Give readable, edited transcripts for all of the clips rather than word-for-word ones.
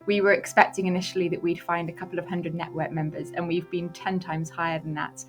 We were expecting initially that we'd find a couple of hundred network members, and we've been 10 times higher than that.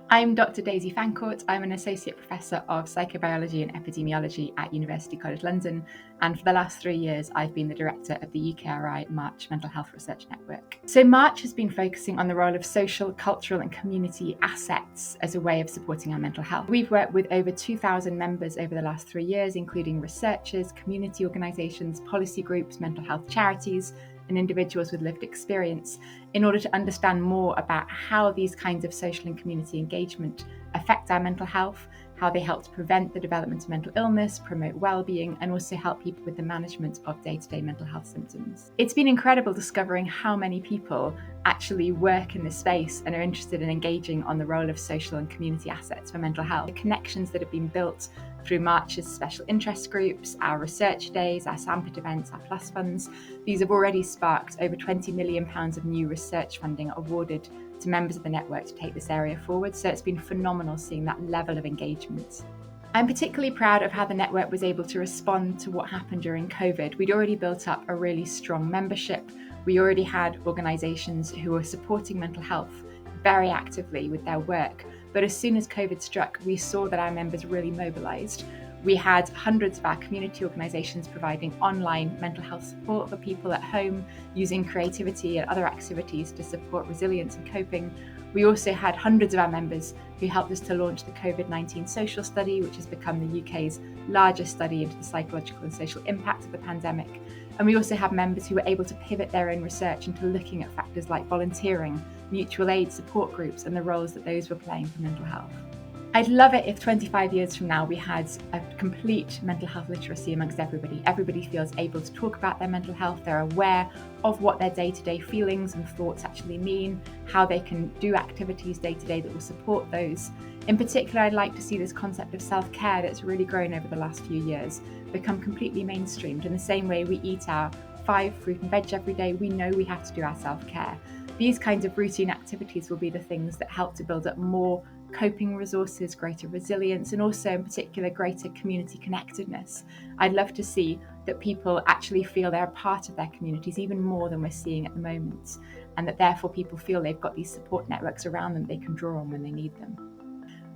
I'm Dr Daisy Fancort. I'm an Associate Professor of Psychobiology and Epidemiology at University College London, and for the last 3 years I've been the Director of the UKRI March Mental Health Research Network. So March has been focusing on the role of social, cultural and community assets as a way of supporting our mental health. We've worked with over 2,000 members over the last 3 years, including researchers, community organisations, policy groups, mental health charities, and individuals with lived experience, in order to understand more about how these kinds of social and community engagement affect our mental health, how they help to prevent the development of mental illness, promote well-being, and also help people with the management of day-to-day mental health symptoms. It's been incredible discovering how many people actually work in this space and are interested in engaging on the role of social and community assets for mental health. The connections that have been built through March's special interest groups, our research days, our Sandpit events, our Plus funds, these have already sparked over £20 million of new research funding awarded to members of the network to take this area forward. So it's been phenomenal seeing that level of engagement. I'm particularly proud of how the network was able to respond to what happened during COVID. We'd already built up a really strong membership. We already had organisations who were supporting mental health very actively with their work. But as soon as COVID struck, we saw that our members really mobilised. We had hundreds of our community organisations providing online mental health support for people at home, using creativity and other activities to support resilience and coping. We also had hundreds of our members who helped us to launch the COVID-19 social study, which has become the UK's largest study into the psychological and social impact of the pandemic. And we also have members who were able to pivot their own research into looking at factors like volunteering, mutual aid support groups, and the roles that those were playing for mental health. I'd love it if 25 years from now we had a complete mental health literacy amongst everybody. Everybody feels able to talk about their mental health. They're aware of what their day-to-day feelings and thoughts actually mean, how they can do activities day-to-day that will support those. In particular, I'd like to see this concept of self-care that's really grown over the last few years become completely mainstreamed. In the same way we eat our 5 fruit and veg every day, we know we have to do our self-care. These kinds of routine activities will be the things that help to build up more coping resources, greater resilience, and also in particular greater community connectedness. I'd love to see that people actually feel they're a part of their communities even more than we're seeing at the moment, and that therefore people feel they've got these support networks around them they can draw on when they need them.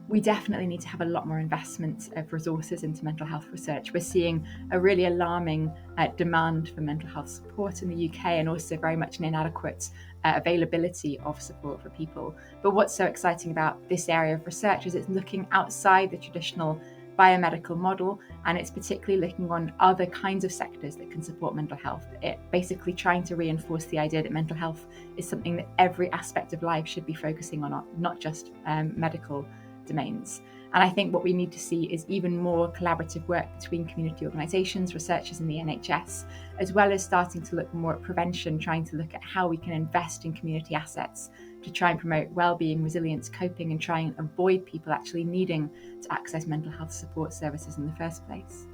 We definitely need to have a lot more investment of resources into mental health research. We're seeing a really alarming demand for mental health support in the UK, and also very much an inadequate availability of support for people. But what's so exciting about this area of research is it's looking outside the traditional biomedical model, and it's particularly looking on other kinds of sectors that can support mental health. It basically trying to reinforce the idea that mental health is something that every aspect of life should be focusing on, not just medical domains. And I think what we need to see is even more collaborative work between community organisations, researchers and the NHS, as well as starting to look more at prevention, trying to look at how we can invest in community assets to try and promote well-being, resilience, coping, and try and avoid people actually needing to access mental health support services in the first place.